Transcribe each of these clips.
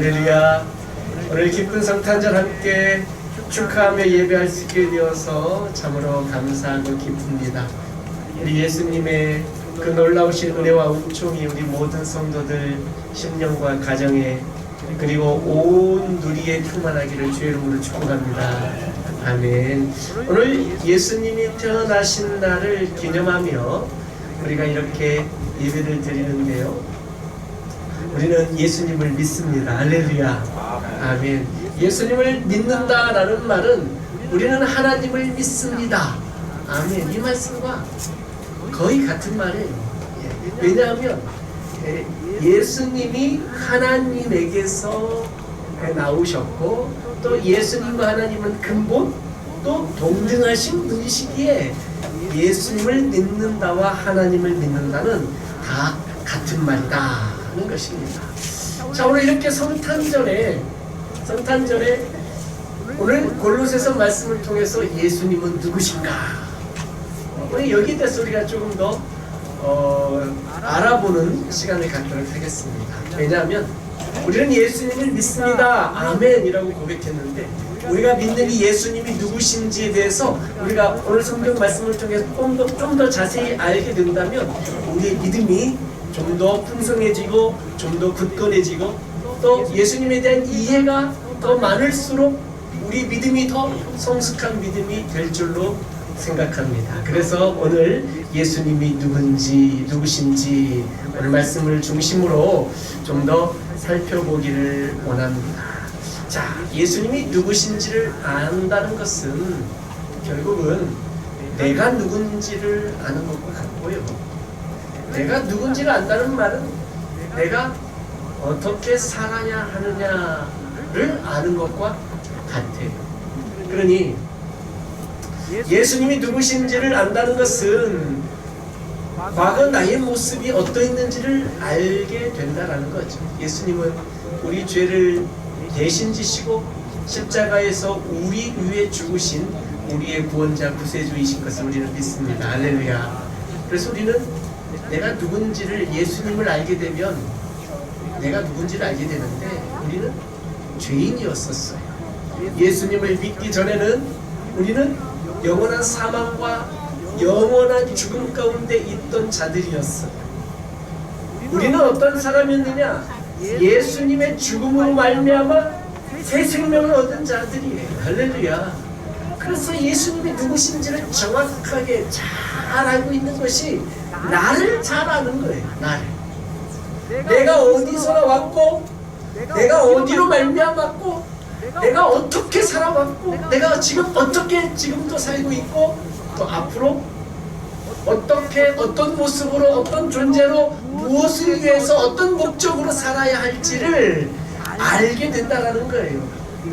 할렐루야. 오늘 기쁜 성탄절 함께 축하하며 예배할 수 있게 되어서 참으로 감사하고 기쁩니다. 우리 예수님의 그 놀라우신 은혜와 은총이 우리 모든 성도들 심령과 가정에 그리고 온 누리에 충만하기를 주의 이름으로 축복합니다. 아멘. 오늘 예수님이 태어나신 날을 기념하며 우리가 이렇게 예배를 드리는데요, 우리는 예수님을 믿습니다. 할렐루야. 아멘. 예수님을 믿는다라는 말은 우리는 하나님을 믿습니다. 아멘. 이 말씀과 거의 같은 말이에요. 왜냐하면 예수님이 하나님에게서 나오셨고 또 예수님과 하나님은 근본 또 동등하신 분이시기에 예수님을 믿는다와 하나님을 믿는다는 다 같은 말이다 하는 것입니다. 자, 오늘 이렇게 성탄절에 오늘 골로새서 말씀을 통해서 예수님은 누구신가, 우리 여기에 대해서 우리가 조금 더 알아보는 시간을 갖도록 하겠습니다. 왜냐하면 우리는 예수님을 믿습니다. 아멘이라고 고백했는데 우리가 믿는 이 예수님이 누구신지에 대해서 우리가 오늘 성경 말씀을 통해서 좀 더 자세히 알게 된다면 우리의 믿음이 좀 더 풍성해지고 좀 더 굳건해지고 또 예수님에 대한 이해가 더 많을수록 우리 믿음이 더 성숙한 믿음이 될 줄로 생각합니다. 그래서 오늘 예수님이 누구신지 오늘 말씀을 중심으로 좀 더 살펴보기를 원합니다. 자, 예수님이 누구신지를 안다는 것은 결국은 내가 누군지를 아는 것과 같고요. 내가 누군지를 안다는 말은 내가 어떻게 살아야 하느냐를 아는 것과 같아요. 그러니 예수님이 누구신지를 안다는 것은 과거 나의 모습이 어떠했는지를 알게 된다는 거죠. 예수님은 우리 죄를 대신 지시고 십자가에서 우리 위에 죽으신 우리의 구원자 구세주이신 것을 우리는 믿습니다. 할렐루야. 그래서 우리는 내가 누군지를 예수님을 알게 되면 내가 누군지를 알게 되는데 우리는 죄인이었었어요. 예수님을 믿기 전에는 우리는 영원한 사망과 영원한 죽음 가운데 있던 자들이었어요. 우리는 어떤 사람이었느냐? 예수님의 죽음으로 말미암아 새 생명을 얻은 자들이에요. 할렐루야. 그래서 예수님이 누구신지를 정확하게 잘 알고 있는 것이 나를 잘 아는 거예요. 나를. 내가 어디서 왔고 내가 어디로 말미암았고 내가 어떻게 살아왔고 내가 지금 어떻게 지금도 살고 있고 또 앞으로 어떻게 어떤 모습으로 어떤 존재로 무엇을 위해서 어떤 목적으로 살아야 할지를 알게 된다는 거예요.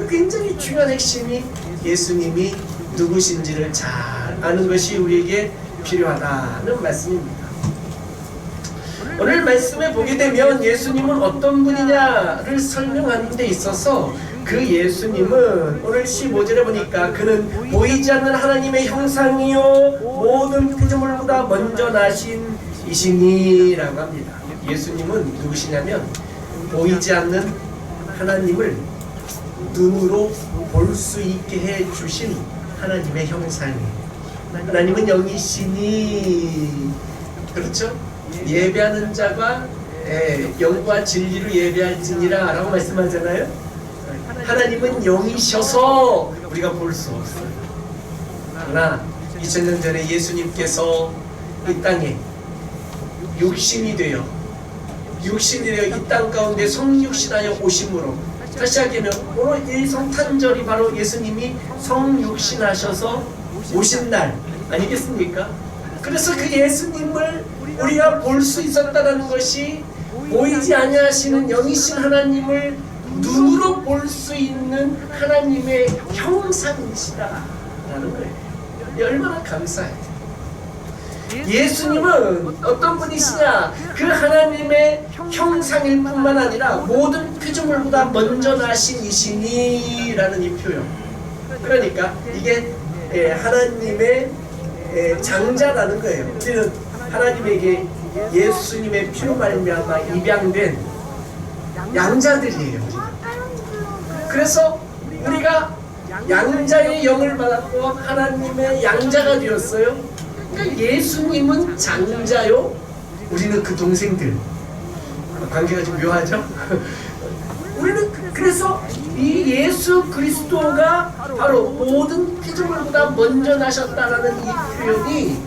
굉장히 중요한 핵심이 예수님이 누구신지를 잘 아는 것이 우리에게 필요하다는 말씀입니다. 오늘 말씀에 보게 되면 예수님은 어떤 분이냐를 설명하는 데 있어서 그 예수님은 오늘 15절에 보니까 그는 보이지 않는 하나님의 형상이요 모든 피조물보다 먼저 나신 이시니라고 합니다. 예수님은 누구시냐면 보이지 않는 하나님을 눈으로 볼 수 있게 해주신 하나님의 형상이에요. 하나님은 영이시니, 그렇죠? 예배하는 자가 영과 진리로 예배할지니라 라고 말씀하잖아요. 하나님은 영이셔서 우리가 볼 수 없어요. 그러나 2000년 전에 예수님께서 이 땅에 육신이 되어 이 땅 가운데 성육신하여 오심으로, 다시 하기면 오늘 이 성탄절이 바로 예수님이 성육신하셔서 오신 날 아니겠습니까? 그래서 그 예수님을 우리가 볼 수 있었다는 것이 보이지 아니하시는 영이신 하나님을 눈으로 볼 수 있는 하나님의 형상이시다라는 거예요. 얼마나 감사해요. 예수님은 어떤 분이시냐? 그 하나님의 형상일 뿐만 아니라 모든 피조물보다 먼저 나신 이시니라는 이 표현. 그러니까 이게 하나님의 장자라는 거예요. 우리는 하나님에게 예수님의 피로 말미암아 입양된 양자들이에요. 그래서 우리가 양자의 영을 받았고 하나님의 양자가 되었어요. 그러니까 예수님은 장자요, 우리는 그 동생들. 관계가 좀 묘하죠? 우리는 그래서 이 예수 그리스도가 바로 모든 피조물보다 먼저 나셨다라는 이 표현이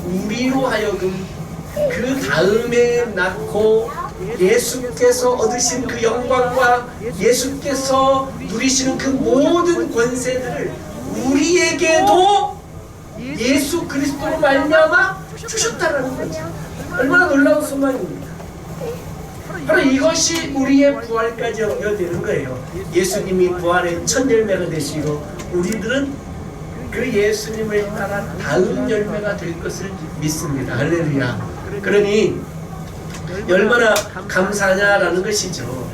우리로 하여금 그 다음에 낳고 예수께서 얻으신 그 영광과 예수께서 누리시는 그 모든 권세들을 우리에게도 예수 그리스도로 말미암아 주셨다라는 거죠. 얼마나 놀라운 소망입니다. 바로 이것이 우리의 부활까지 연결되는 거예요. 예수님이 부활의 첫 열매가 되시고 우리들은 그 예수님을 따라 다음 열매가 될 것을 믿습니다. 할렐루야. 그러니 얼마나 감사하냐라는 것이죠.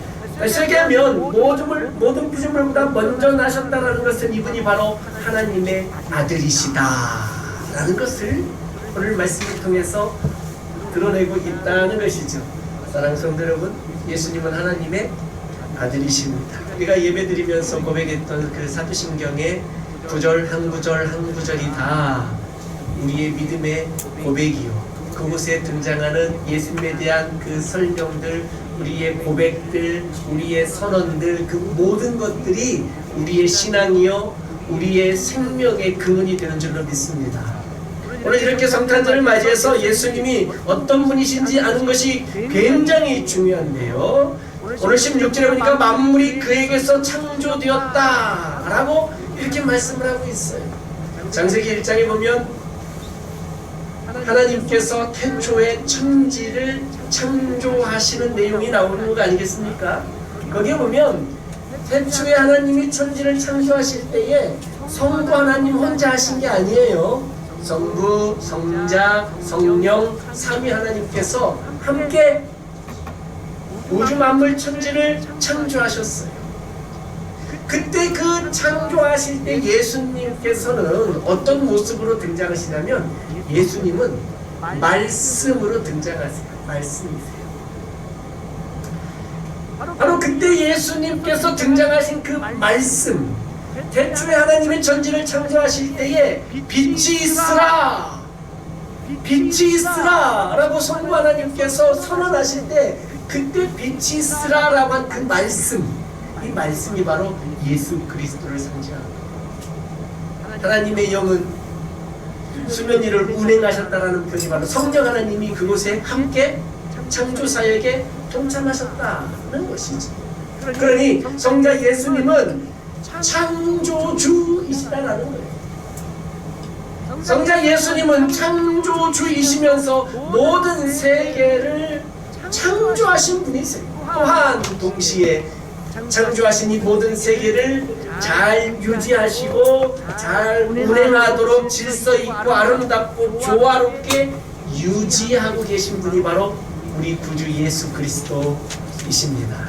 세계하면 모든 피조물보다 먼저 나셨다라는 것은 이분이 바로 하나님의 아들이시다라는 것을 오늘 말씀을 통해서 드러내고 있다는 것이죠. 사랑하는 성도 여러분, 예수님은 하나님의 아들이십니다. 우리가 예배드리면서 고백했던 그 사도신경의 구절 한 구절 한 구절이 다 우리의 믿음의 고백이요, 그곳에 등장하는 예수님에 대한 그 설명들, 우리의 고백들, 우리의 선언들, 그 모든 것들이 우리의 신앙이요 우리의 생명의 근원이 되는 줄로 믿습니다. 오늘 이렇게 성탄절을 맞이해서 예수님이 어떤 분이신지 아는 것이 굉장히 중요한데요, 오늘 16절에 보니까 만물이 그에게서 창조되었다 라고 이렇게 말씀을 하고 있어요. 창세기 1장에 보면 하나님께서 태초에 천지를 창조하시는 내용이 나오는 거 아니겠습니까? 거기에 보면 태초에 하나님이 천지를 창조하실 때에 성부 하나님 혼자 하신 게 아니에요. 성부, 성자, 성령, 삼위 하나님께서 함께 우주 만물 천지를 창조하셨어요. 그때 그 창조하실 때 예수님께서는 어떤 모습으로 등장하시냐면 예수님은 말씀으로 등장하세요. 말씀이세요. 바로 그때 예수님께서 등장하신 그 말씀, 태초에 하나님의 천지를 창조하실 때에 빛이 있으라, 빛이 있으라 라고 성부 하나님께서 선언하실 때 그때 빛이 있으라 라고 한 그 말씀, 이 말씀이 바로 예수 그리스도를 상징합니다. 하나님의 영은 수면 위를 운행하셨다라는 표현이 바로 성령 하나님이 그곳에 함께 창조사역에 동참하셨다는 것이지. 그러니 성자 예수님은 창조주이시다라는 거예요. 성자 예수님은 창조주이시면서 모든 세계를 창조하신 분이세요. 또한 동시에 창조하신 이 모든 세계를 잘 유지하시고 잘 운행하도록 질서 있고 아름답고 조화롭게 유지하고 계신 분이 바로 우리 구주 예수 그리스도이십니다.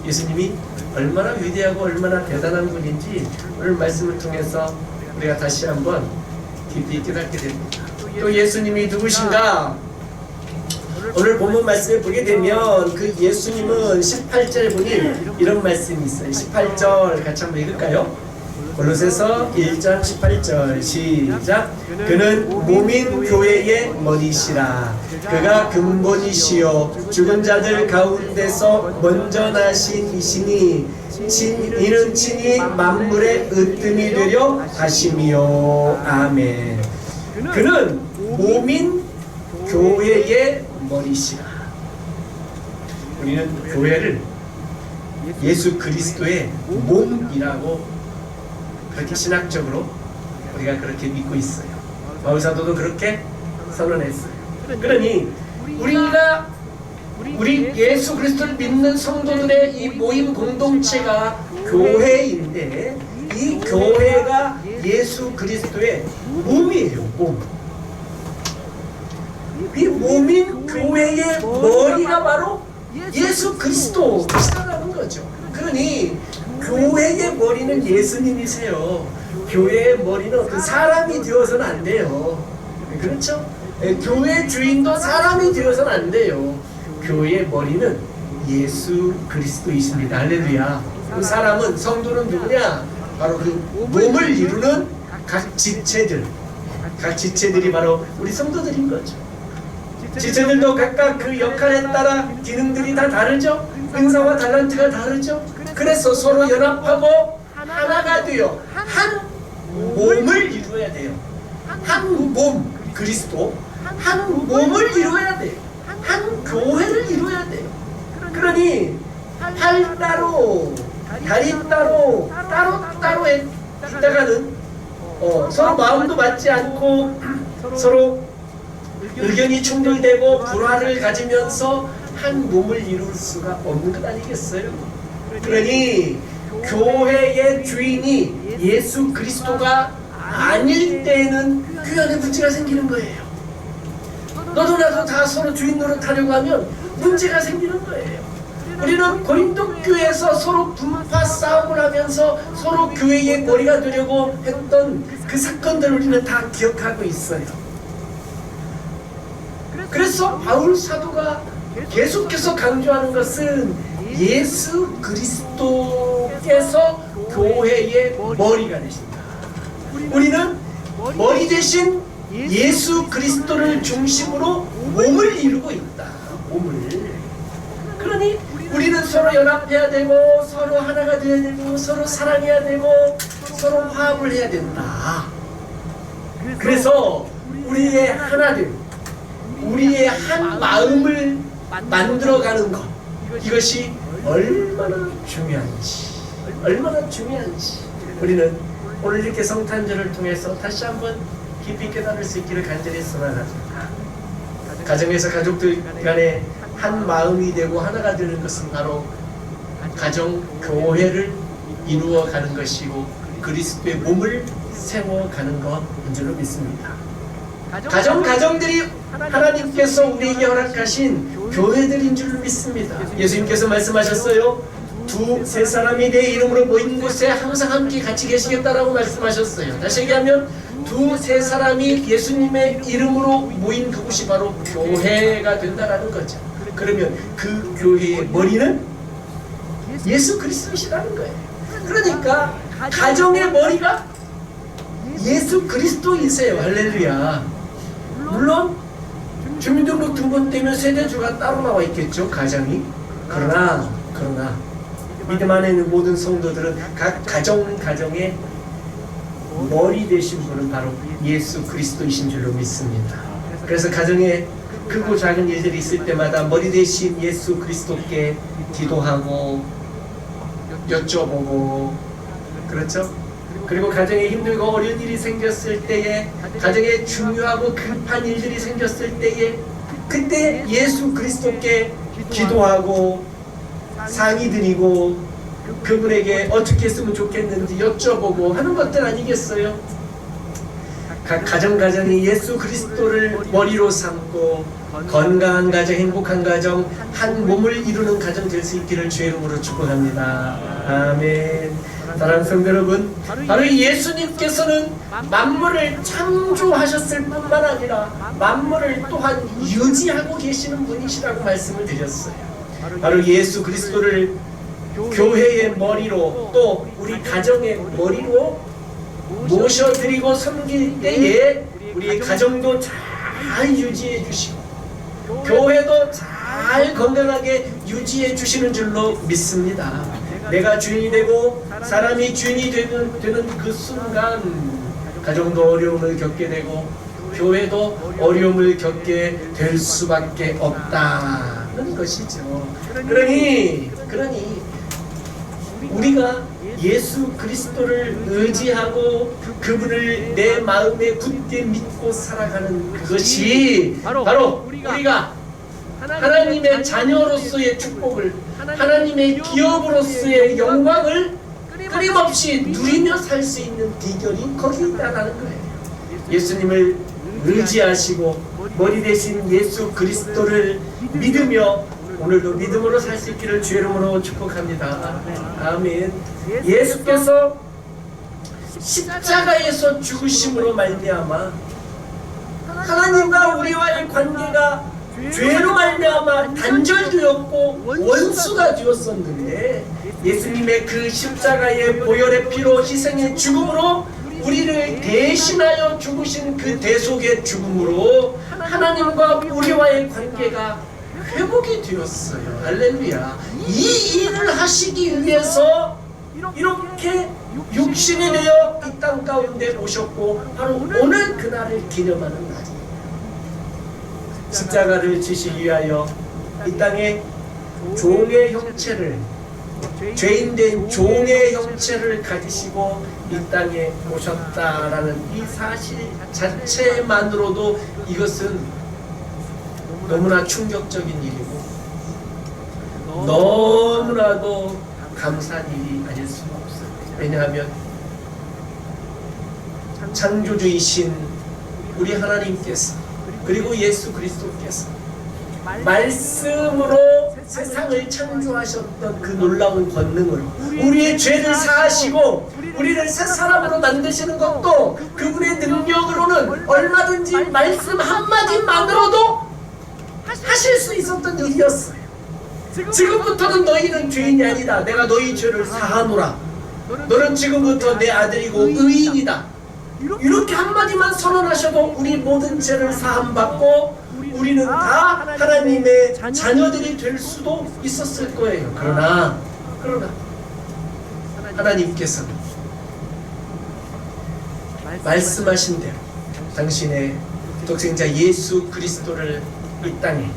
예수님이 얼마나 위대하고 얼마나 대단한 분인지 오늘 말씀을 통해서 우리가 다시 한번 깊이 깨닫게 됩니다. 또 예수님이 누구신가? 오늘 본문 말씀에 보게 되면 그 예수님은 18절에 보니 이런 말씀이 있어요. 18절 같이 한번 읽을까요? 골로새서 1장 18절 시작. 그는 몸인 교회의 머리시라. 그가 근본이시요 죽은 자들 가운데서 먼저 나신 이시니 이는 친히 만물의 으뜸이 되려 하심이요. 아멘. 그는 몸인 교회의 머리시라. 우리는 교회를 예수 그리스도의 몸이라고 그렇게 신학적으로 우리가 그렇게 믿고 있어요. 바울사도도 그렇게 선언했어요. 그러니 우리 예수 그리스도를 믿는 성도들의 이 모임 공동체가 교회인데 이 교회가 예수 그리스도의 몸이에요. 몸. 이 몸인 교회의 머리가 바로 예수 그리스도시다라는 거죠. 그러니 교회의 머리는 예수님이세요. 교회의 머리는 어떤 사람이 되어서는 안 돼요. 그렇죠? 교회 주인도 사람이 되어서는 안 돼요. 교회의 머리는 예수 그리스도이십니다. 할렐루야. 그 사람은 성도는 누구냐? 바로 그 몸을 이루는 각 지체들이 바로 우리 성도들인 거죠. 지체들도 각각 그 역할에 따라 기능들이 다 다르죠. 은사와 달란트가 다르죠. 그래서 서로 연합하고 하나가 되어 한 몸을 이루어야 돼요. 한 몸, 그리스도, 한 몸을 이루어야 돼요. 한 교회를 이루어야 돼요. 그러니 팔 따로, 다리 따로, 따로 있다가는 서로 마음도 맞지 않고 서로 의견이 충돌되고 불화를 가지면서 한 몸을 이룰 수가 없는 것 아니겠어요? 그러니 교회의 주인이 예수 그리스도가 아닐 때에는 교회 안에 문제가 생기는 거예요. 너도 나도 다 서로 주인 노릇하려고 하면 문제가 생기는 거예요. 우리는 고린도 교회에서 서로 분파 싸움을 하면서 서로 교회의 머리가 되려고 했던 그 사건들을 우리는 다 기억하고 있어요. 그래서 바울 사도가 계속해서 강조하는 것은 예수 그리스도께서 교회의 머리가 되신다. 우리는 머리 대신 예수 그리스도를 중심으로 몸을 이루고 있다. 몸을. 그러니 우리는 서로 연합해야 되고 서로 하나가 되어야 되고 서로 사랑해야 되고 서로 화합을 해야 된다. 그래서 우리의 하나됨, 우리의 한 마음을 만들어가는 것, 이것이 얼마나 중요한지 우리는 오늘 이렇게 성탄절을 통해서 다시 한번 깊이 깨달을 수 있기를 간절히 소망합니다. 가정에서 가족들 간에 한 마음이 되고 하나가 되는 것은 바로 가정 교회를 이루어가는 것이고 그리스도의 몸을 세워가는 것인 줄로 믿습니다. 가정들이 하나님께서 우리에게 허락하신 교회들인 줄로 믿습니다. 예수님께서 말씀하셨어요. 두세 사람이 내 이름으로 모인 곳에 항상 함께 같이 계시겠다라고 말씀하셨어요. 다시 얘기하면 두세 사람이 예수님의 이름으로 모인 그곳이 바로 교회가 된다라는 거죠. 그러면 그 교회의 머리는 예수 그리스도시라는 거예요. 그러니까 가정의 머리가 예수 그리스도이세요. 할렐루야. 물론 주민등록 등본되면 세대주가 따로 나와 있겠죠. 가정이. 그러나 믿음 안에 있는 모든 성도들은 각 가정의 머리 되신 분은 바로 예수 그리스도이신 줄로 믿습니다. 그래서 가정에 크고 작은 일들이 있을 때마다 머리 대신 예수 그리스도께 기도하고 여쭤보고, 그렇죠? 그리고 가정에 힘들고 어려운 일이 생겼을 때에, 가정에 중요하고 급한 일들이 생겼을 때에 그때 예수 그리스도께 기도하고 상의 드리고 그분에게 어떻게 했으면 좋겠는지 여쭤보고 하는 것들 아니겠어요? 각 가정이 예수 그리스도를 머리로 삼고 건강한 가정, 행복한 가정, 한 몸을 이루는 가정 될 수 있기를 주의 이름으로 축복합니다. 아멘. 사랑하는 성도 여러분, 바로 예수님께서는 만물을 창조하셨을 뿐만 아니라 만물을 또한 유지하고 계시는 분이시라고 말씀을 드렸어요. 바로 예수 그리스도를 교회의 머리로 또 우리 가정의 머리로 모셔드리고 섬길 때에 우리 가정도 잘 유지해 주시고 교회도 잘 건강하게 유지해 주시는 줄로 믿습니다. 내가 주인이 되고 사람이 주인이 되는 그 순간 가정도 어려움을 겪게 되고 교회도 어려움을 겪게 될 수밖에 없다는 것이죠. 그러니 우리가 예수 그리스도를 의지하고 그분을 내 마음에 굳게 믿고 살아가는 그것이 바로 우리가 하나님의 자녀로서의 축복을, 하나님의 기업으로서의 영광을 끊임없이 누리며 살 수 있는 비결이 거기 있다는 거예요. 예수님을 의지하시고 머리 대신 예수 그리스도를 믿으며 오늘도 믿음으로 살 수 있기를 주의 이름으로 축복합니다. 아멘. 예수께서 십자가에서 죽으심으로 말미암아 하나님과 우리와의 관계가 죄로 말미암아 단절되었고 원수가 되었었는데 예수님의 그 십자가의 보혈의 피로 희생의 죽음으로 우리를 대신하여 죽으신 그 대속의 죽음으로 하나님과 우리와의 관계가 회복이 되었어요. 할렐루야. 이 일을 하시기 위해서 이렇게 육신이 되어 이 땅 가운데 오셨고 바로 오늘 그날을 기념하는 날이에요. 십자가를 지시기 위하여 이 땅에 종의 형체를, 죄인된 종의 형체를 가지시고 이 땅에 오셨다라는 이 사실 자체만으로도 이것은 너무나 충격적인 일이고 너무나도 감사한 일이 아닐 수가 없어요. 왜냐하면 창조주이신 우리 하나님께서 그리고 예수 그리스도께서 말씀으로 세상을 창조하셨던 그 놀라운 권능으로 우리의 죄를 사하시고 우리를 새 사람으로 만드시는 것도 그분의 능력으로는 얼마든지 말씀 한마디만으로도 하실 수 있었던 일이었어요. 지금부터는 너희는 죄인이 아니다. 내가 너희 죄를 사하노라. 너는 지금부터 내 아들이고 의인이다. 이렇게 한마디만 선언하셔도 우리 모든 죄를 사함받고 우리는 다 하나님의 자녀들이 될 수도 있었을 거예요. 그러나 하나님께서는 말씀하신 대로 당신의 독생자 예수 그리스도를 이 땅에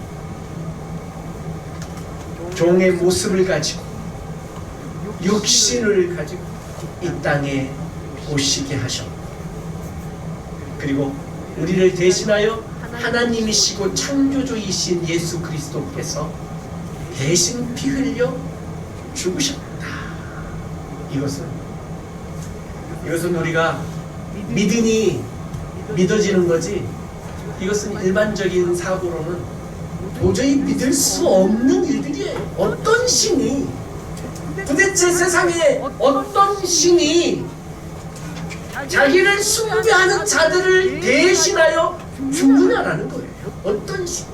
종의 모습을 가지고 육신을 가지고 이 땅에 오시게 하셨고 그리고 우리를 대신하여 하나님이시고 창조주이신 예수 그리스도께서 대신 피 흘려 죽으셨다. 이것은 우리가 믿으니 믿어지는 거지 이것은 일반적인 사고로는 도저히 믿을 수 없는 일들이에요. 어떤 신이 도대체 세상에 어떤 신이 자기를 숭배하는 자들을 대신하여 죽느냐라는 거예요. 어떤 신?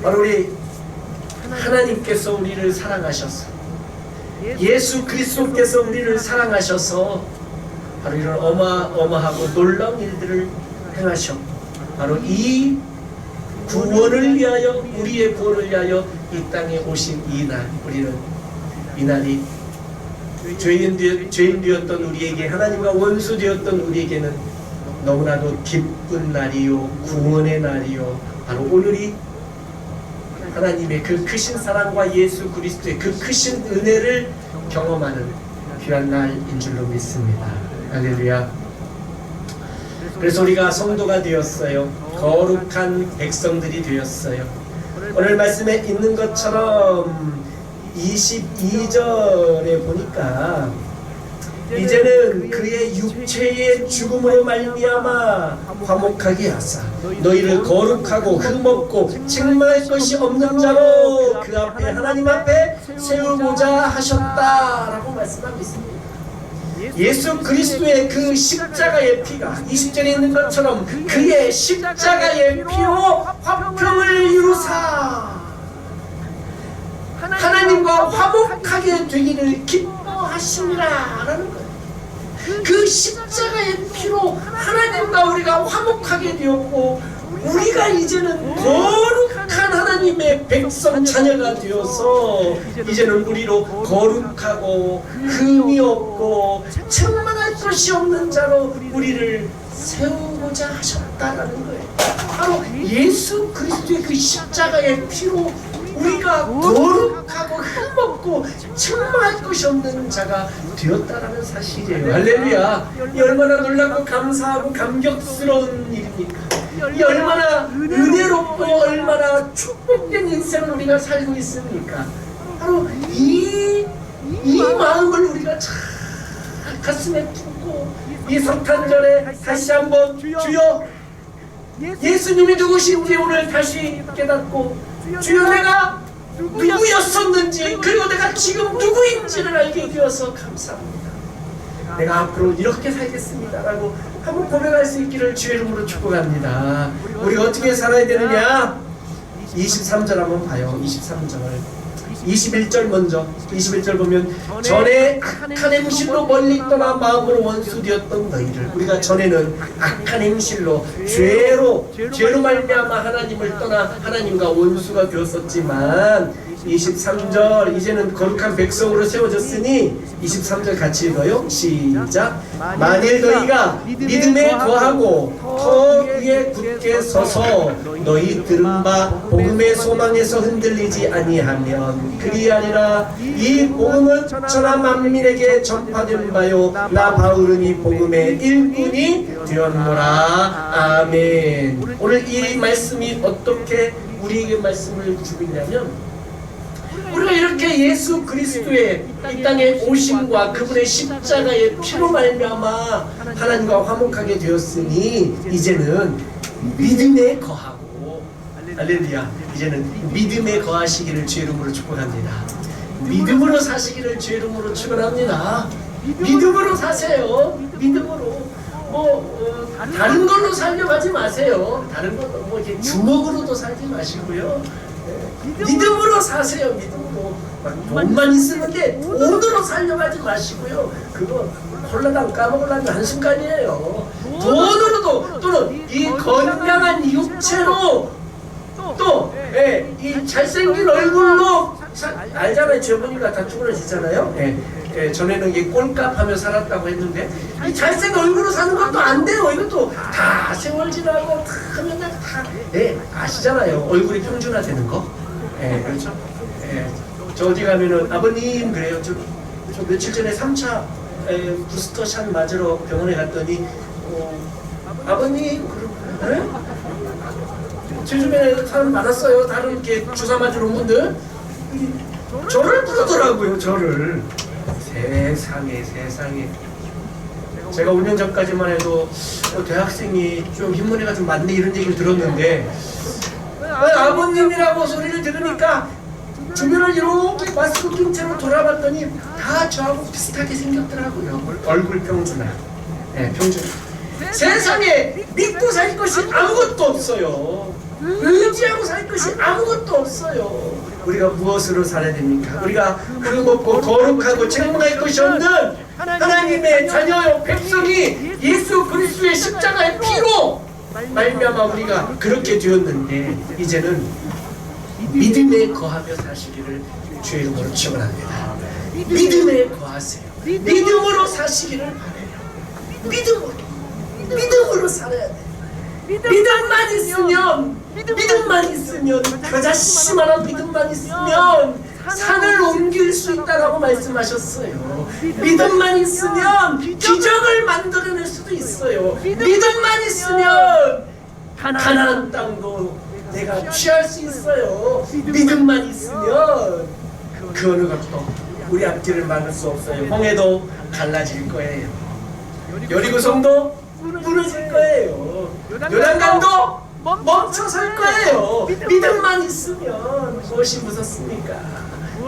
바로 우리 하나님께서 우리를 사랑하셔서 예수 그리스도께서 우리를 사랑하셔서 바로 이런 어마어마하고 놀라운 일들을 행하셨고 바로 이 구원을 위하여 우리의 구원을 위하여 이 땅에 오신 이날 우리는 이날이 죄인 되었던 우리에게 하나님과 원수 되었던 우리에게는 너무나도 기쁜 날이요 구원의 날이요 바로 오늘이 하나님의 그 크신 사랑과 예수 그리스도의 그 크신 은혜를 경험하는 귀한 날인 줄로 믿습니다. 할렐루야. 그래서 우리가 성도가 되었어요. 거룩한 백성들이 되었어요. 오늘 말씀에 있는 것처럼 22절에 보니까 이제는 그의 육체의 죽음으로 말미암아 화목하게 하사 너희를 거룩하고 흠없고 책망할 것이 없는 자로 그 앞에 하나님 앞에 세우고자 하셨다라고 말씀하고 있습니다. 예수 그리스도의 그 십자가의 피가 20절에 있는 것처럼 그의 십자가의 피로 화평을 이루사 하나님과 화목하게 되기를 기뻐하시니라 라는 거예요. 그 십자가의 피로 하나님과 우리가 화목하게 되었고 우리가 이제는 거룩한 하나님의 백성 자녀가 되어서 이제는 우리로 거룩하고 흠이 없고 책망할 것이 없는 자로 우리를 세우고자 하셨다라는 거예요. 바로 예수 그리스도의 그 십자가의 피로 우리가 거룩하고 흠없고 책망할 것이 없는 자가 되었다라는 사실이에요. 할렐루야. 이 얼마나 놀랍고 감사하고 감격스러운 일입니까? 이 얼마나 은혜롭고 얼마나 축복된 인생을 우리가 살고 있습니까? 바로 이 마음을 우리가 잘 가슴에 품고 이 성탄절에 다시 한번 주여 예수님이 누구신지 오늘 다시 깨닫고 주여 내가 누구였었는지 그리고 내가 지금 누구인지를 알게 되어서 감사합니다. 내가 앞으로 이렇게 살겠습니다라고 한번 고백할 수 있기를 주의 이름으로 축복합니다. 우리가 어떻게 살아야 되느냐? 23절 한번 봐요. 23절 21절 먼저 21절 보면 전에 악한 행실로 멀리 떠나 마음으로 원수 되었던 너희를, 우리가 전에는 악한 행실로 죄로 말미암아 하나님을 떠나 하나님과 원수가 되었었지만 23절 이제는 거룩한 백성으로 세워졌으니 23절 같이 읽어요. 시작. 만일 너희가 믿음에 거하고 터 위에 굳게 서서 너희 들은 바 복음의 소망에서 흔들리지 아니하면 그리하리라. 이 복음은 천하 만민에게 전파된 바요 나 바울은 이 복음의 일꾼이 되었노라. 아멘. 오늘 이 말씀이 어떻게 우리에게 말씀을 주고 있냐면, 우리가 이렇게 예수 그리스도의 이 땅에 오심과 그분의 십자가의 피로 말미암아 하나님과 화목하게 되었으니 이제는 믿음에 거하고, 할렐루야, 이제는 믿음에 거하시기를 주의 이름으로 축복합니다. 믿음으로 사시기를 주의 이름으로 축원합니다. 믿음으로 사세요. 믿음으로. 다른 걸로 살려고 하지 마세요. 다른 걸로 이렇게 주먹으로도 살지 마시고요. 믿음으로 사세요. 믿음으로. 돈만 있으면 돼. 돈으로 살려고 하지 마시고요. 그거 콜라당 까먹으려면 한순간이에요. 돈으로도, 또는 이 건강한 육체로, 또 이 잘생긴 얼굴로 알잖아요. 젊은이가 다 쭈그러지잖아요. 전에는 이게 꼴값 하며 살았다고 했는데, 이 잘생긴 얼굴로 사는 것도 안 돼요. 이것도 다 세월 지나고 다 하면 다 아시잖아요. 얼굴이 평준화되는 거. 그렇죠. 저 어디 가면은 아버님 그래요. 저 며칠 전에 3차 부스터샷 맞으러 병원에 갔더니 아버님 제 주변에 사람 많았어요. 다른 이렇게 주사 맞으러 온 분들 저를 부르더라고요. 저를. 세상에. 제가 5년 전까지만 해도 대학생이 좀 흰머리가 좀 많네 이런 얘기를 들었는데, 아버님이라고 소리를 들으니까 주변을 이렇게 마스크 낀 채로 돌아봤더니 다 저하고 비슷하게 생겼더라고요. 얼굴 평준화. 평준화. 세상에 믿고 살 것이 아무것도 없어요. 의지하고 살 것이 아무것도 없어요. 우리가 무엇으로 살아야 됩니까? 우리가 흠없고 거룩하고 책망할 것이 없는 하나님의 자녀요 백성이 예수 그리스도의 십자가의 피로 말미암아 우리가 그렇게 되었는데, 이제는 믿음에 거하며 사시기를 주의 이름으로 축원합니다. 믿음에 거하세요. 믿음으로 사시기를 바라요. 믿음으로 살아야 돼요. 믿음만 있으면 겨자씨만한 믿음만 있으면 산을 옮길 수 있다라고 말씀하셨어요. 믿음만 있으면 기적을 만들어낼 수도 있어요. 믿음만 있으면 가나안 땅도 내가 취할 수 있어요. 믿음만 있으면 그 어느 것도 우리 앞길을 막을 수 없어요. 홍해도 갈라질 거예요. 여리고성도 무너질 거예요. 요단강도 멈춰설 거예요. 믿음만 있으면 무엇이 무섭습니까?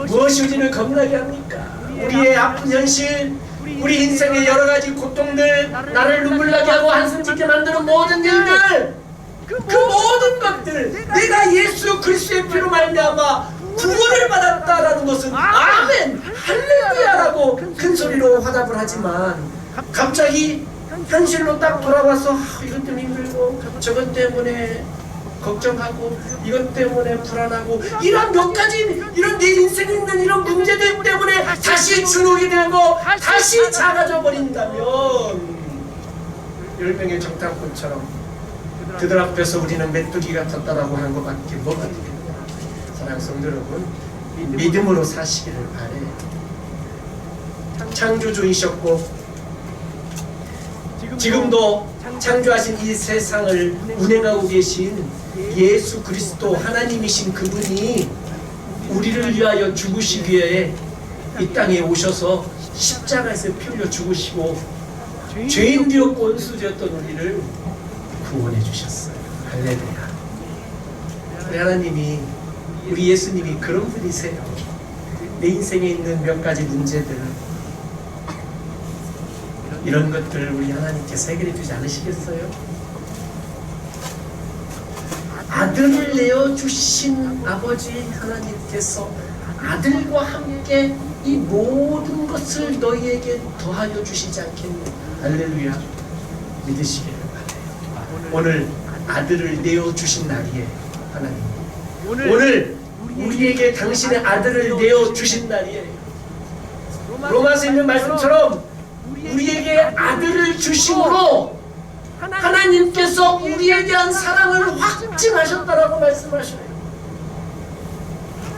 무엇이 우리를 겁나게 합니까? 우리의 아픈 현실, 우리 인생의 여러 가지 고통들, 나를 눈물 나게 하고 한숨 짓게 만드는 모든 일들, 그 모든 것들, 내가 예수 그리스도의 피로 말미암아 구원을 받았다라는 것은 아멘, 할렐루야라고 큰 소리로 화답을 하지만, 갑자기 현실로 딱 돌아와서 이것 때문에 힘들고 저것 때문에 걱정하고 이것 때문에 불안하고 이런 몇 가지 이런 내 인생에 있는 이런 문제들 때문에 다시 주눅이 되고 다시 작아져 버린다면 10명의 정탐꾼처럼 그들 앞에서 우리는 메뚜기 같았다라고 하는 것밖에 뭐가 되겠냐. 사랑하는 성도 여러분, 믿음으로 사시기를 바래요. 창조주이셨고 지금도 창조하신 이 세상을 운행하고 계신 예수 그리스도 하나님이신 그분이 우리를 위하여 죽으시기 위해 이 땅에 오셔서 십자가에서 피 흘려 죽으시고 죄인 되었고 원수 되었던 우리를 구원해 주셨어요. 할렐루야. 우리 하나님이, 우리 예수님이 그런 분이세요. 내 인생에 있는 몇 가지 문제들을 이런 것들을 우리 하나님께서 해결해 주지 않으시겠어요? 아들을 내어주신 아버지 하나님께서 아들과 함께 이 모든 것을 너희에게 더하여 주시지 않겠느냐. 할렐루야. 믿으시기를 바라요. 오늘 아들을 내어주신 날이에요. 하나님 오늘 우리에게 당신의 아들을 내어주신 날이에요. 로마서에 있는 말씀처럼 우리에게 아들을 주심으로 하나님께서 우리에 대한 사랑을 확증하셨다라고 말씀하셔요.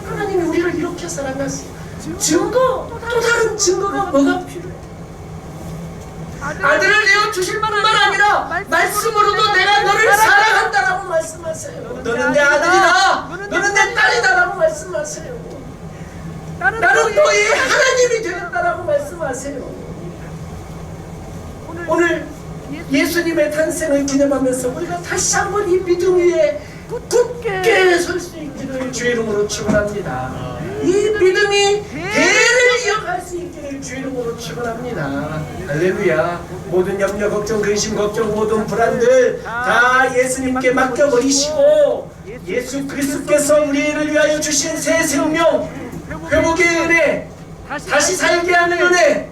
하나님이 우리를 이렇게 사랑하세요. 증거, 또 다른 증거가 뭐가 필요해? 아들을 내어주실 뿐만 아니라 말씀으로도 내가 너를 사랑한다라고 말씀하세요. 너는 내 아들이다, 너는 내 딸이다라고 말씀하세요. 나는 너의 하나님이 되겠다라고 말씀하세요. 오늘 예수님의 탄생을 기념하면서 우리가 다시 한번 이 믿음 위에 굳게 설 수 있기를 주의 이름으로 축원합니다. 이 믿음이 대를 이어갈 수 있기를 주의 이름으로 축원합니다. 할렐루야. 모든 염려, 걱정, 근심, 걱정, 모든 불안들 다 예수님께 맡겨버리시고 예수 그리스도께서 우리를 위하여 주신 새 생명, 회복의 은혜, 다시 살게 하는 은혜,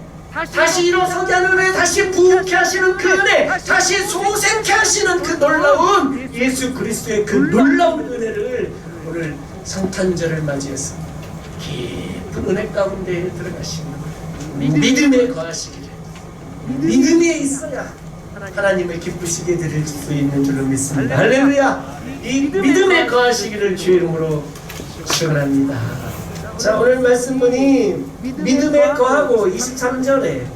다시 일어서게 하는 은혜, 다시 부흥케 하시는 그 은혜, 다시 소생케 하시는 그 놀라운 예수 그리스도의 그 놀라운 은혜를 오늘 성탄절을 맞이해서 깊은 은혜 가운데 들어가시는 믿음에 거하시기를, 믿음에 있어야 하나님을 기쁘시게 드릴 수 있는 줄로 믿습니다. 할렐루야. 이 믿음에 거하시기를 주의 이름으로 축원합니다. 자, 오늘 말씀문이 믿음에 거하고 23절에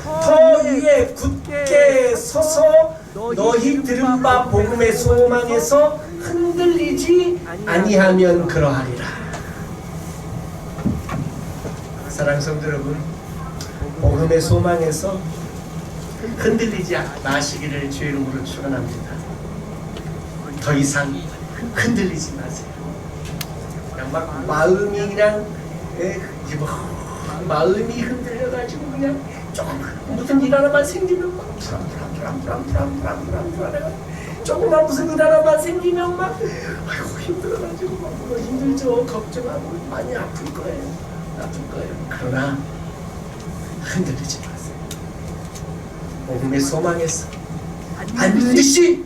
터 위에 굳게 서서 너희 들은 바 복음의 소망에서 흔들리지 아니하면 그러하리라. 사랑하는 성도 여러분, 복음의 소망에서 흔들리지 마시기를 주의 이름으로 축원합니다. 더 이상 흔들리지 마세요. 막 마음이 그냥 마음이 흔들려가지고 그냥 조금 무슨 일 하나만 생기면 막 불안해가지고 조금만 무슨 일 하나만 생기면 막 아이고 힘들어가지고 막 힘들죠. 걱정하고 많이 아플 거예요. 그러나 흔들리지 마세요. 복음의 소망에서 반드시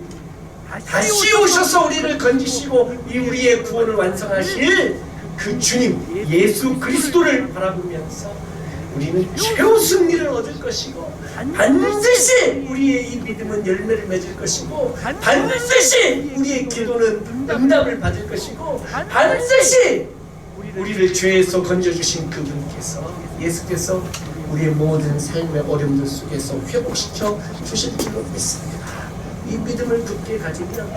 다시 오셔서 우리를 건지시고 이 우리의 구원을 완성하실 그 주님 예수 그리스도를 바라보면서 우리는 최후 승리를 얻을 것이고 반드시 우리의 이 믿음은 열매를 맺을 것이고 반드시 우리의 기도는 응답을 받을 것이고 반드시 우리를 죄에서 건져주신 그분께서 예수께서 우리의 모든 삶의 어려움들 속에서 회복시켜 주실 줄로 믿습니다. 이 믿음을 굳게 가지면,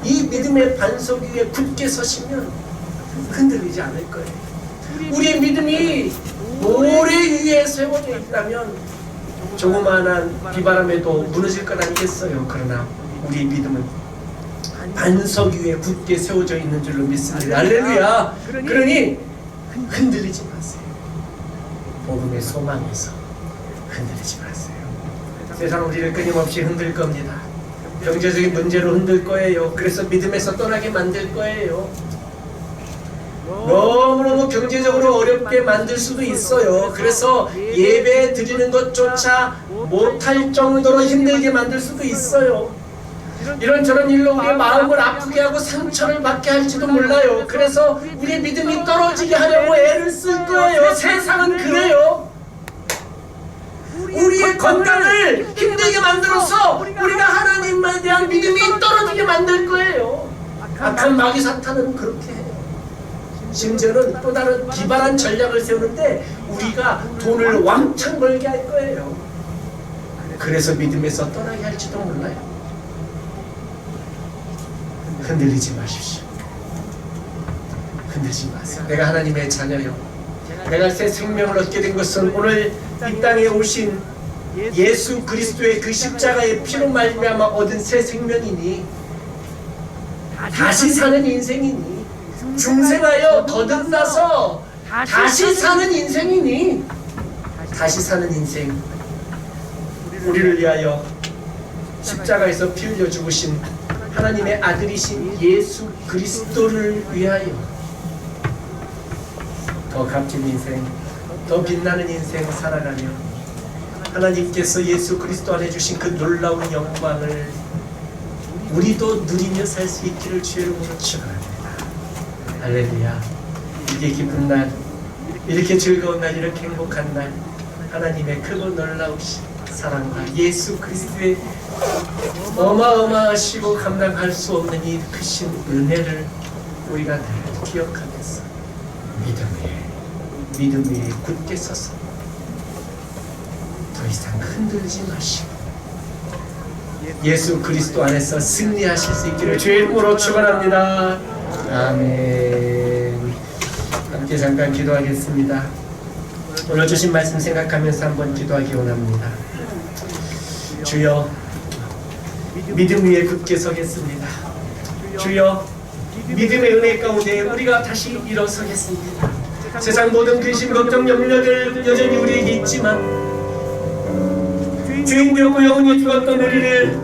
이 믿음의 반석 위에 굳게 서시면 흔들리지 않을 거예요. 우리의 믿음이 모래 위에 세워져 있다면 조그마한 비바람에도 무너질 것 아니겠어요. 그러나 우리의 믿음은 반석 위에 굳게 세워져 있는 줄로 믿습니다. 할렐루야. 그러니 흔들리지 마세요. 복음의 소망에서 흔들리지 마세요. 세상 우리를 끊임없이 흔들 겁니다. 경제적인 문제로 흔들 거예요. 그래서 믿음에서 떠나게 만들 거예요. 너무너무 경제적으로 어렵게 만들 수도 있어요. 그래서 예배 드리는 것조차 못할 정도로 힘들게 만들 수도 있어요. 이런저런 일로 우리의 마음을 아프게 하고 상처를 받게 할지도 몰라요. 그래서 우리의 믿음이 떨어지게 하려고 애를 쓸 거예요. 세상은 그래요. 우리의 건강을 힘들게 만들어서 우리가 하나님에 대한 믿음이 떨어지게 만들 거예요. 악한 마귀 사탄은 그렇게 해요. 심지어는 또 다른 기발한 전략을 세우는데 우리가 돈을 왕창 벌게 할 거예요. 그래서 믿음에서 떠나게 할지도 몰라요. 흔들리지 마십시오. 흔들리지 마세요. 내가 하나님의 자녀요. 내가 새 생명을 얻게 된 것은 오늘 이 땅에 오신 예수 그리스도의 그 십자가의 피로 말미암아 얻은 새 생명이니, 다시 사는 인생이니, 중생하여 거듭나서 다시 사는 인생이니, 다시 사는 인생, 우리를 위하여 십자가에서 피 흘려 죽으신 하나님의 아들이신 예수 그리스도를 위하여 더 값진 인생, 더 빛나는 인생 살아가며 하나님께서 예수 그리스도 안에 주신 그 놀라운 영광을 우리도 누리며 살 수 있기를 주의 이름으로 축원합니다. 할렐루야. 이게 기쁜 날, 이렇게 즐거운 날, 이렇게 행복한 날, 하나님의 크고 놀라우신 사랑과 예수 그리스도의 어마어마하시고 감당할 수 없는 이 크신 은혜를 우리가 늘 기억하면서 믿음 위에 굳게 서서 더 이상 흔들리지 마시고 예수 그리스도 안에서 승리하실 수 있기를 주의 이름으로 축원합니다. 아멘. 함께 잠깐 기도하겠습니다. 오늘 주신 말씀 생각하면서 한번 기도하기 원합니다. 주여, 믿음 위에 굳게 서겠습니다. 주여, 믿음의 은혜 가운데 우리가 다시 일어서겠습니다. 세상 모든 근심, 걱정, 염려들 여전히 우리에게 있지만 주인 되었고 영원히 죽었던 우리를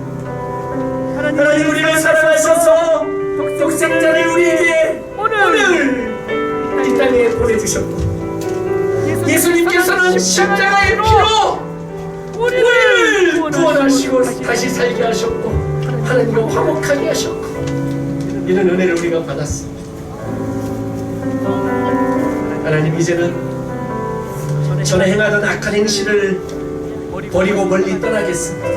하나님 우리를 사랑하셔서 독생자를 우리에게 오늘 이 땅에 보내주셨고 예수님께서는 십자가의 피로 우리를 구원하시고 다시 살게 하셨고 하나님과 화목하게 하셨고 이런 은혜를 우리가 받았습니다. 하나님 이제는 전에 행하던 악한 행실을 버리고 멀리 떠나겠습니다.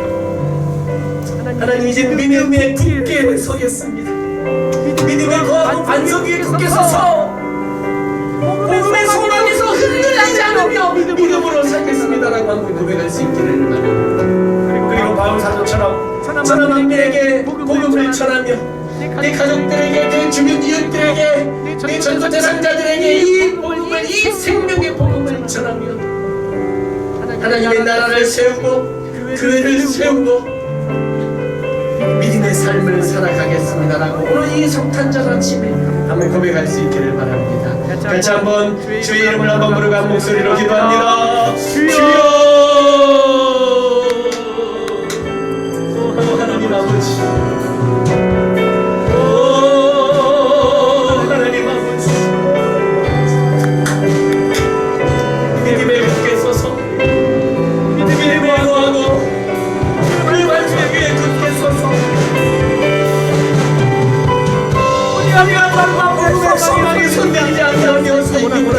하나님 이제 믿음에 굳게 서겠습니다. 믿음에 거하고 반석 위에 굳게 서서 복음의 소망에서 흔들리지 않으며 믿음으로 살겠습니다라고 한번 고백할 수 있기를 바랍니다. 그리고 바울 사도처럼 천하 만민에게 복음을 전하며 내 가족들에게, 내 주변 이웃들에게, 내 전도 대상자들에게 이 복음을, 이 생명의 복음을 전하며 하나님의 나라를 세우고 교회를 세우고 믿음의 삶을 살아가겠습니다라고 오늘 이 성탄절 아침에 한번 고백할 수 있기를 바랍니다. 같이 한번 주의 이름을 한번 부르고 한 목소리로 기도합니다. 주여! 하나님 아버지, 하나님 아버지, 믿음에 굳게 서서 믿음에 거하고 불반석 위에 굳게 서서 우리가 땅과 복음의 소망에 손대지 않으며 살기 원합니다.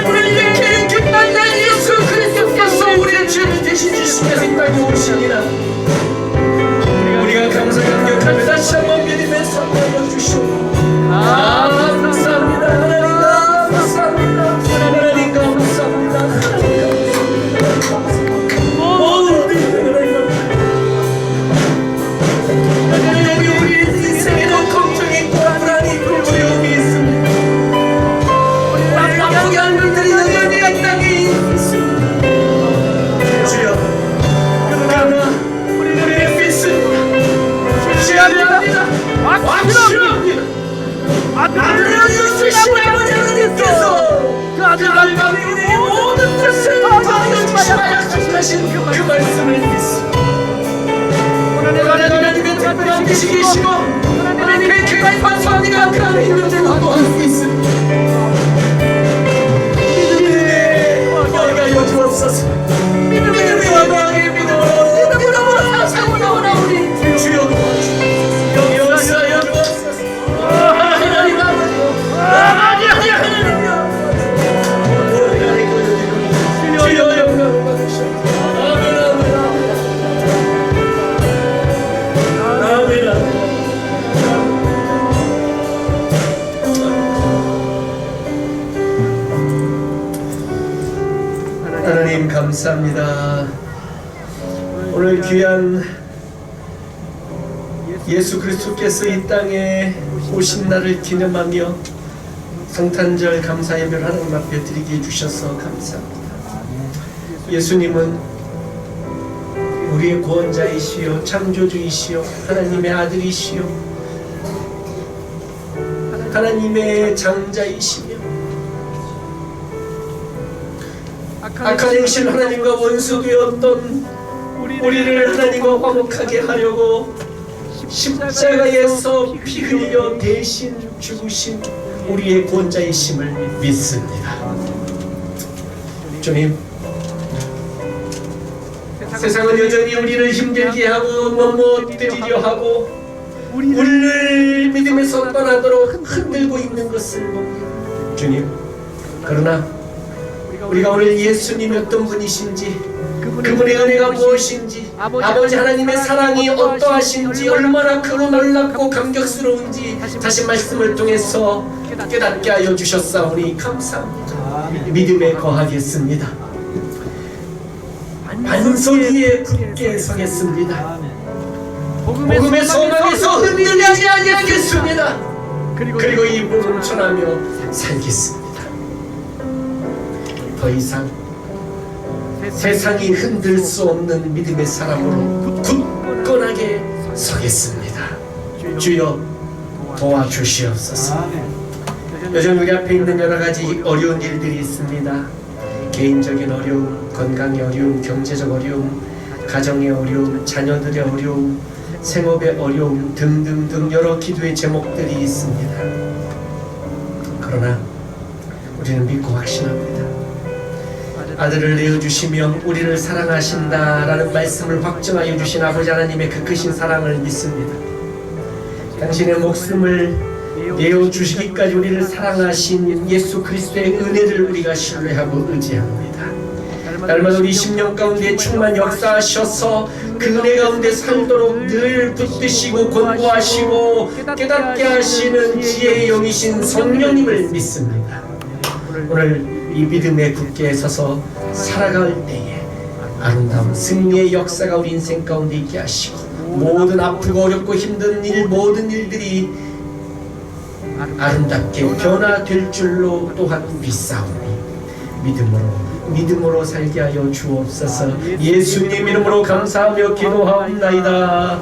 오늘 이렇게 기쁜 날 예수 그리스도께서 우리의 죄를 대신 주시면서 이 땅에 오시니라 우리가 감사 감격하며 다시 한번 믿음의 선물을 주시오. 감사합니다. 하나님 감사합니다. 하나님 감사합니다. 하나님 우리 인생에는 걱정이 있고 불안이 있고 두려움이 있습니다. 아프게 한 분들이 여전히 이 땅에 있습니다. 주여, 그러나 우리를 믿습니다. 주여합니다. 확실합니다. 아들을 주신 아버지 하나님께서 그 아들과 우리의 모든 것을 다 주시마 약속하신 그 말씀을 믿습니다. 하나님의 특별한 뜻이 계시고 하나님의 계획과 섭리가 그 안에 있는 줄 확보하고 있습니다. 믿음에 거하여 주옵소서. 믿음에 거하게 믿음으로 사상으로 우리 주여 도와주옵소서. 여기 오시여 주옵소서. 하나님 아버지, 하나님 주여 영광을 받으시옵소서. 하나님 감사합니다. 오늘 귀한 예수 그리스도께서 이 땅에 오신 날을 기념하며 성탄절 감사 예배를 하나님 앞에 드리게 해주셔서 감사합니다. 예수님은 우리의 구원자이시요 창조주이시요 하나님의 아들이시요 하나님의 장자이시며 악한 행실 하나님과 원수되었던 우리를 하나님과 화목하게 하려고 십자가에서 피 흘려 대신 죽으신 우리의 구원자이심을 믿습니다. 주님, 세상은 여전히 우리를 힘들게 하고 넘어뜨리려 하고 우리를 믿음에서 떠나도록 흔들고 있는 것은 주님, 그러나 우리가 오늘 예수님이 어떤 분이신지, 그분의 은혜가 무엇인지, 아버지 하나님의 사랑이 어떠하신지, 얼마나 크고 놀랍고 감격스러운지 다시 말씀을 통해서 깨닫게 하여 주셨사오니 감사합니다. 믿음에 거하겠습니다. 반석 위에 굳게 서겠습니다. 복음의 소망에서 흔들리지 아니하겠습니다. 그리고 이 복음을 전하며 살겠습니다. 더 이상 세상이 흔들 수 없는 믿음의 사람으로 굳건하게 서겠습니다. 주여 도와주시옵소서. 요즘 우리 앞에 있는 여러 가지 어려운 일들이 있습니다. 개인적인 어려움, 건강의 어려움, 경제적 어려움, 가정의 어려움, 자녀들의 어려움, 생업의 어려움 등등등 여러 기도의 제목들이 있습니다. 그러나 우리는 믿고 확신합니다. 아들을 내어주시며 우리를 사랑하신다라는 말씀을 확증하여 주신 아버지 하나님의 그 크신 사랑을 믿습니다. 당신의 목숨을 내어주시기까지 우리를 사랑하신 예수 그리스도의 은혜를 우리가 신뢰하고 의지합니다. 날마다 우리 심령 가운데 충만 역사하셔서 그 은혜 가운데 살도록 늘 붙드시고 권고하시고 깨닫게 하시는 지혜의 영이신 성령님을 믿습니다. 오늘 이 믿음에 굳게 서서 살아갈 때에 아름다운 승리의 역사가 우리 인생 가운데 있게 하시고 모든 아프고 어렵고 힘든 일, 모든 일들이 아름답게 변화될 줄로 또한 믿사오니 믿음으로 살게 하여 주옵소서. 예수님 이름으로 감사하며 기도하옵나이다.